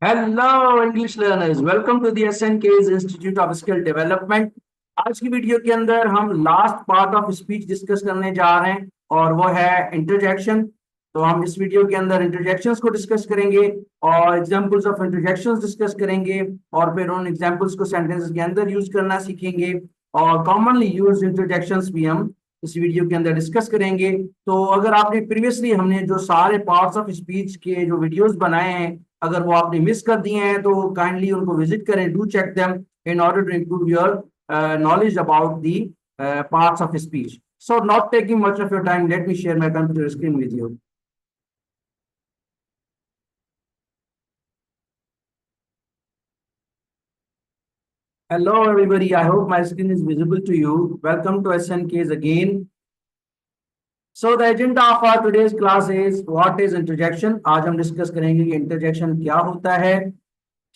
Hello English learners, welcome to the SNK's institute of skill development. आज की video के अंदर हम last part of speech discuss करने जा रहे हैं और वो है इंटरजेक्शन। तो हम इस वीडियो के अंदर इंटरजेक्शंस को डिस्कस करेंगे और एग्जांपल्स ऑफ इंटरजेक्शंस डिस्कस करेंगे और फिर उन एग्जांपल्स को सेंटेंसेस के अंदर यूज करना सीखेंगे और कॉमनली यूज्ड इंटरजेक्शंस भी हम इस वीडियो के अंदर डिस्कस करेंगे। तो अगर आपने प्रीवियसली हमने जो सारे पार्ट्स ऑफ स्पीच के जो वीडियोस बनाए हैं, अगर वो आपने मिस कर दिए हैं तो काइंडली उनको विजिट करें, do check them in order to improve योर knowledge about the parts of speech. So not taking much of your time, let me share my computer screen with you. Hello everybody, I hope my screen is visible to you. Welcome to SNK's again. So the agenda of our today's class is what is interjection. आज हम discuss करेंगे कि interjection क्या होता है,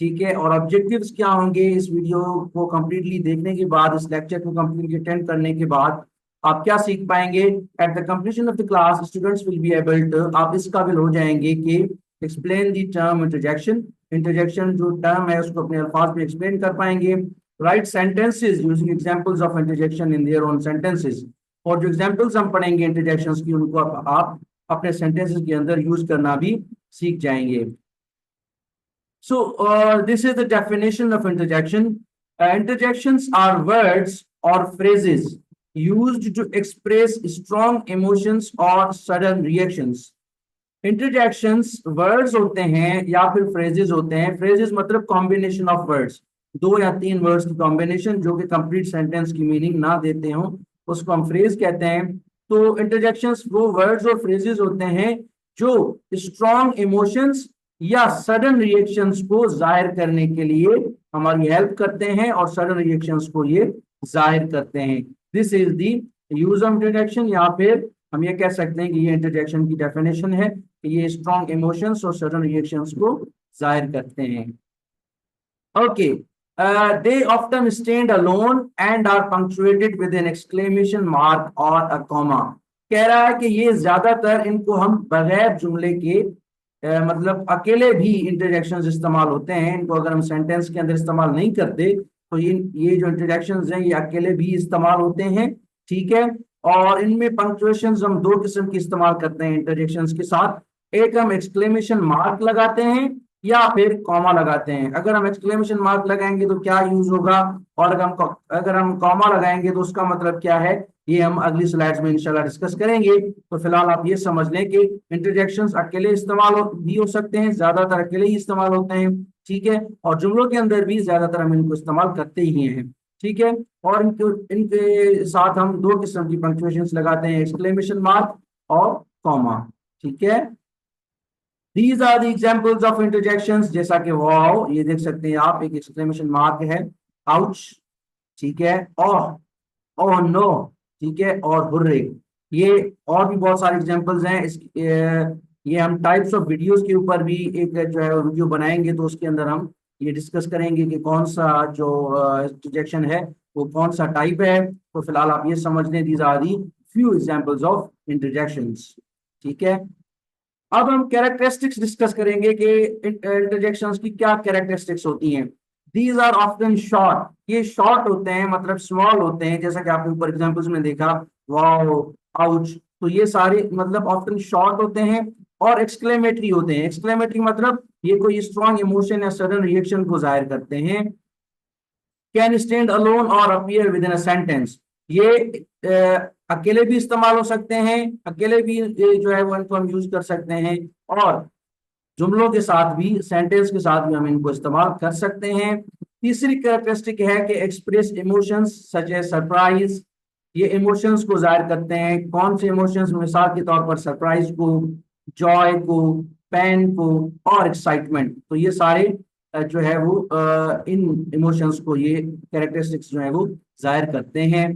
ठीक है, और ऑब्जेक्टिव्स क्या होंगे। इस वीडियो को कंप्लीटली देखने के बाद, इस लेक्चर को कंप्लीटली अटेंड करने के बाद आप क्या सीख पाएंगे। At the completion of the class students will be able to, आप इस काबिल हो जाएंगे कि explain the term interjection. Interjection जो टर्म है उसको अपने अल्फाज में एक्सप्लेन कर पाएंगे। Write sentences using examples of interjection in their own sentences. और जो एग्जांपल्स हम पढ़ेंगे इंटरजेक्शंस की, उनको आप अपने सेंटेंसेस के अंदर यूज करना भी सीख जाएंगे। So this is the definition of interjection. Interjections are words or phrases used to express strong emotions or sudden reactions. Interjections words होते हैं या फिर phrases होते हैं। phrases मतलब combination of words, दो या तीन वर्ड्स की कॉम्बिनेशन जो कि कंप्लीट सेंटेंस की मीनिंग ना देते हो, उसको हम फ्रेज कहते हैं। तो इंटरजेक्शंस वो वर्ड्स और फ्रेजेस होते हैं जो स्ट्रॉन्ग इमोशंस या सडन रिएक्शंस को जाहिर करने के लिए हमारी हेल्प करते हैं और सडन रिएक्शंस को ये जाहिर करते हैं। This is the use of interjection. या फिर हम ये कह सकते हैं कि ये इंटरजेक्शन की डेफिनेशन है कि ये स्ट्रॉन्ग इमोशंस और सडन रिएक्शंस को जाहिर करते हैं। Okay, they often stand alone and are punctuated with an exclamation mark or a comma. कह रहा है कि ये ज्यादातर इनको हम बगैर जुमले के मतलब अकेले भी इंटरजेक्शंस इस्तेमाल होते हैं। इनको अगर हम सेंटेंस के अंदर इस्तेमाल नहीं करते तो ये जो इंटरजेक्शंस हैं ये अकेले भी इस्तेमाल होते हैं, ठीक है। और इनमें पंक्चुएशंस हम दो किस्म की इस्तेमाल करते हैं इंटरजेक्शंस के साथ। एक हम एक्सक्लेमेशन मार्क लगाते हैं या फिर कॉमा लगाते हैं। अगर हम एक्सक्लेमेशन मार्क लगाएंगे तो क्या यूज होगा, और अगर हम कॉमा लगाएंगे तो उसका मतलब क्या है, ये हम अगली स्लाइड्स में इंशाल्लाह डिस्कस करेंगे। तो फिलहाल आप ये समझ लें कि इंटरजेक्शंस अकेले भी हो सकते हैं, ज्यादातर अकेले ही इस्तेमाल होते हैं, ठीक है। और जुमलों के अंदर भी ज्यादातर हम इनको इस्तेमाल करते ही हैं, ठीक है। और इनके साथ हम दो किस्म की पंक्चुएशंस लगाते हैं, एक्सक्लेमेशन मार्क और कॉमा, ठीक है। These are the examples of interjections, जैसा कि वाओ ये देख सकते हैं आप, एक एक्सक्लेमेशन मार्क है, आउच, ठीक है, ओह नो, ठीक है, और हुर्रे। ये और भी बहुत सारे एग्जांपल्स हैं। ये हम टाइप्स ऑफ वीडियोस के ऊपर भी एक जो है वीडियो बनाएंगे तो उसके अंदर हम ये डिस्कस करेंगे कि कौन सा जो इंटरजेक्शन है वो कौन सा टाइप है। तो फिलहाल आप ये समझ लें, these are the few examples of interjections, ठीक है। अब हम कैरेक्टरिस्टिक्स डिस्कस करेंगे कि इंटरजेक्शंस की क्या कैरेक्टरिस्टिक्स होती हैं। दीज आर ऑफ्टन शॉर्ट, ये शॉर्ट होते हैं मतलब स्मॉल होते हैं, जैसा कि आपने ऊपर एग्जांपल्स में देखा, वाओ, आउच। तो ये सारे मतलब ऑफ्टन शॉर्ट होते हैं और एक्सक्लेमेटरी होते हैं। एक्सक्लेमेटरी मतलब ये कोई स्ट्रॉन्ग इमोशन या सडन रिएक्शन को जाहिर करते हैं। कैन स्टैंड अलोन और appear with in a sentence, ये अकेले भी इस्तेमाल हो सकते हैं, अकेले भी जो है वो इनको हम यूज कर सकते हैं, और जुमलों के साथ भी, सेंटेंस के साथ भी हम इनको इस्तेमाल कर सकते हैं। तीसरी कैरेक्टरिस्टिक है कि express emotions such as surprise, ये इमोशंस को जाहिर करते हैं। कौन से इमोशंस, मिसाल के तौर पर सरप्राइज को, जॉय को, पेन को और एक्साइटमेंट। तो ये सारे जो है वो इन इमोशंस को, ये कैरेक्टरिस्टिक्स जो है वो जाहिर करते हैं।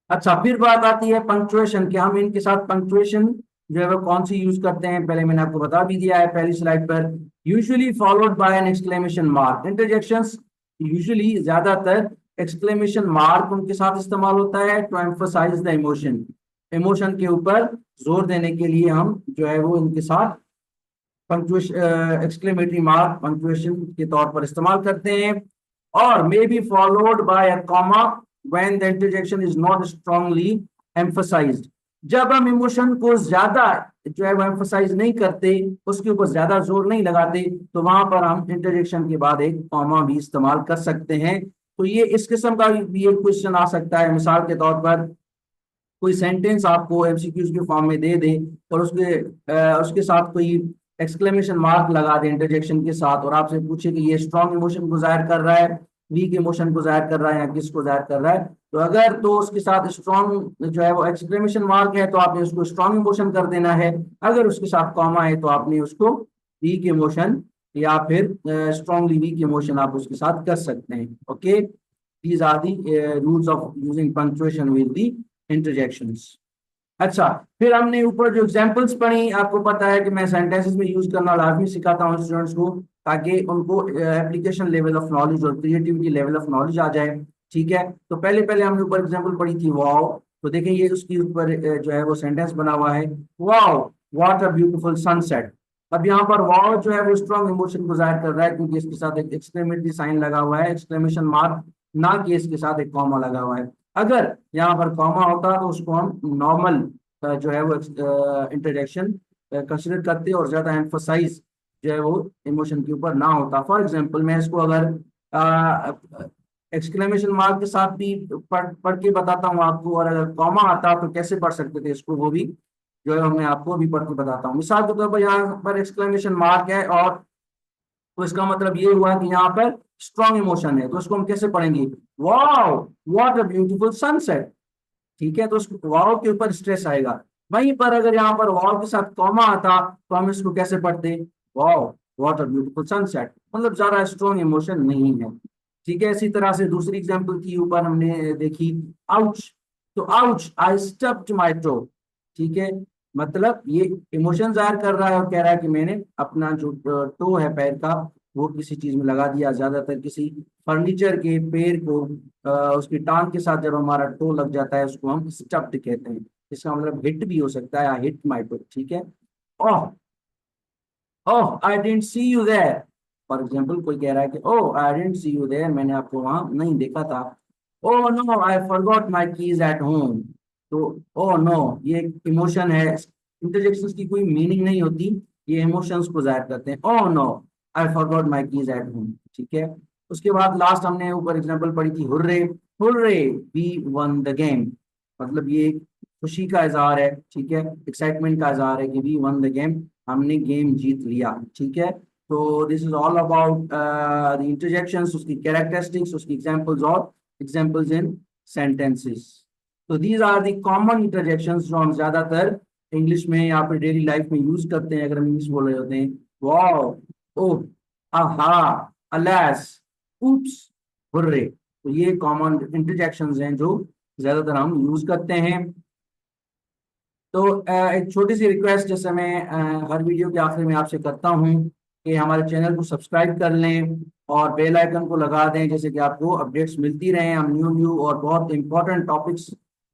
अच्छा, फिर बात आती है पंक्चुएशन कि हम इनके साथ पंक्चुएशन जो है वो कौन सी यूज करते हैं। पहले मैंने आपको बता भी दिया है पहली स्लाइड पर, usually followed by an exclamation mark. Interjections usually ज्यादातर एक्सक्लेमेशन मार्क उनके साथ इस्तेमाल होता है to emphasise the emotion, emotion के ऊपर जोर देने के लिए हम जो है वो इनके साथ पंक्चुएशन एक्सक्लेमेटरी मार्क पंक्चुएशन के तौर पर इस्तेमाल करते हैं, और may be followed by a comma when the interjection is not strongly emphasised. जब हम इमोशन को ज्यादा जो है वो एम्फसाइज नहीं करते, उसके ऊपर ज्यादा जोर नहीं लगाते, तो वहां पर हम इंटरजेक्शन के बाद एक कॉमा भी इस्तेमाल कर सकते हैं। तो ये इस किस्म का भी एक क्वेश्चन आ सकता है। मिसाल के तौर पर कोई सेंटेंस आपको एमसीक्यूज के फॉर्म में दे दे और उसके साथ कोई एक्सक्लेमेशन मार्क लगा दे इंटरजेक्शन के साथ, और आपसे पूछे कि ये स्ट्रॉन्ग इमोशन को जाहिर कर रहा है, वीक इमोशन को जाहिर कर रहा है, या किसको जाहिर कर रहा है, तो अगर तो उसके साथ स्ट्रॉन्ग जो है वो एक्सक्लेमेशन मार्क है तो आपने उसको स्ट्रॉन्ग इमोशन कर देना है। अगर उसके साथ कॉमा है तो आपने उसको वीक इमोशन या फिर स्ट्रॉन्गली वीक इमोशन आप उसके साथ कर सकते हैं। Okay, these are the rules of using punctuation with the interjections. अच्छा, फिर हमने ऊपर जो एग्जांपल्स पढ़ी, आपको पता है कि मैं सेंटेंसेस में यूज करना लाजमी सिखाता हूँ स्टूडेंट्स को, ताकि उनको एप्लीकेशन लेवल ऑफ नॉलेज और क्रिएटिविटी लेवल ऑफ नॉलेज आ जाए। ठीक है, तो पहले पहले हमने ऊपर एग्जांपल पढ़ी थी वाओ, तो देखें ये उसके ऊपर जो है वो सेंटेंस बना हुआ है, wow what a beautiful sunset. अब यहाँ पर वाओ जो है वो स्ट्रॉन्ग इमोशन को जाहिर कर रहा है, क्योंकि इसके साथ एक एक्सक्लेमेटरी साइन लगा हुआ है, एक्सक्लेमेशन मार्क, ना कि इसके साथ एक कॉमा लगा हुआ है। अगर यहाँ पर कॉमा होता तो उसको हम नॉर्मल जो है वो इंटरजेक्शन कंसिडर करते और ज्यादा एम्फोसाइज जो है वो इमोशन के ऊपर ना होता। फॉर एग्जांपल मैं इसको अगर एक्सक्लेमेशन मार्क के साथ भी पढ़ के बताता हूँ आपको, और अगर कॉमा आता तो कैसे पढ़ सकते थे इसको, वो भी जो है मैं आपको अभी पढ़ के बताता हूँ। मिसाल के तौर पर यहाँ पर एक्सक्लेमेशन मार्क है, और तो इसका मतलब ये हुआ कि यहाँ पर स्ट्रॉन्ग इमोशन है, तो उसको हम कैसे पढ़ेंगे, wow what a beautiful sunset. ठीक है, तो उस वाव के ऊपर स्ट्रेस आएगा। वहीं पर अगर यहाँ पर वाव के साथ कॉमा आता तो हम इसको कैसे पढ़ते, वाव व्हाट अ ब्यूटीफुल सनसेट, मतलब ज्यादा स्ट्रॉन्ग इमोशन नहीं है। ठीक है, इसी तरह से दूसरी एग्जांपल की ऊपर हमने देखी आउच, तो आउच आई स्टब्ड माय टो। ठीक है, मतलब ये इमोशन जाहिर कर रहा है और कह रहा है कि मैंने अपना जो टो है पैर का, वो किसी चीज में लगा दिया, ज्यादातर किसी फर्नीचर के पैर को उसकी टांग के साथ जब हमारा टो लग जाता है उसको हम स्टफ्ड कहते हैं। इसका मतलब हिट भी हो सकता है, हिट माय टो। ठीक है, oh oh I didn't see you there, for example कोई कह रहा है कि oh I didn't see you there, मैंने आपको वहां नहीं देखा था। Oh no I forgot my keys at home, तो ओह नो ये इमोशन है। इंटरजेक्शंस की कोई मीनिंग नहीं होती, ये इमोशंस को जाहिर करते हैं। Oh no I forgot my keys at home. ठीक है, उसके बाद लास्ट हमने ऊपर एग्जांपल पढ़ी थी hooray, hooray we won the game, मतलब ये खुशी का इजहार है। ठीक है, एक्साइटमेंट का इजहार है कि वी वन द गेम, हमने गेम जीत लिया। ठीक है, तो this is all about the interjections, उसकी कैरेक्टरिस्टिक्स, उसकी एग्जांपल्स और एग्जांपल्स इन सेंटेंसेस। तो these are the common interjections जो हम ज्यादातर इंग्लिश में या फिर डेली लाइफ में यूज करते हैं, अगर हम इंग्लिश बोल रहे होते हैं। वाओ, ओह, आहा, अलास, उप्स, हुर्रे, तो ये कॉमन इंटरजेक्शंस हैं जो ज्यादातर हम यूज करते हैं। तो एक छोटी सी रिक्वेस्ट, जैसे मैं हर वीडियो के आखिर में आपसे करता हूँ कि हमारे चैनल को सब्सक्राइब कर लें और बेल आइकन को लगा दें, जैसे कि आपको अपडेट्स मिलती रहें। हम न्यू न्यू और बहुत इंपॉर्टेंट टॉपिक्स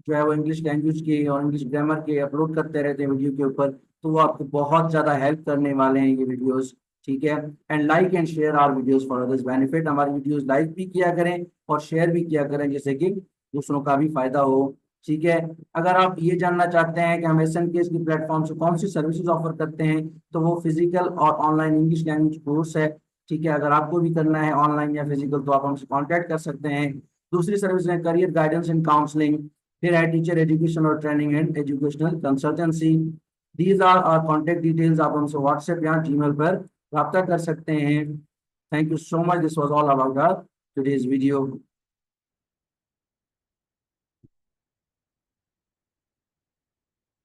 जो है वो इंग्लिश लैंग्वेज के और इंग्लिश ग्रामर के अपलोड करते रहते हैं वीडियो के ऊपर, तो वो आपको बहुत ज़्यादा हेल्प करने वाले हैं ये वीडियोज़। ठीक है, and like and share our videos for others benefit, हमारी वीडियोज़ लाइक भी किया करें और शेयर भी किया करें, जिससे कि दूसरों का भी फायदा हो। ठीक है, अगर आप ये जानना चाहते हैं कि हम SNKS की प्लेटफॉर्म से कौन सी सर्विसेज ऑफर करते हैं, तो वो फिजिकल और ऑनलाइन इंग्लिश लैंग्वेज कोर्स है। ठीक है, अगर आपको भी करना है ऑनलाइन या फिजिकल तो आप हमसे कांटेक्ट कर सकते हैं। दूसरी सर्विस है करियर गाइडेंस एंड काउंसलिंग, फिर है टीचर एजुकेशन और training and educational consultancy. These are our contact details, आप हमसे व्हाट्सएप या जीमेल पर रब्ता कर सकते हैं। Thank you so much, this was all about today's video.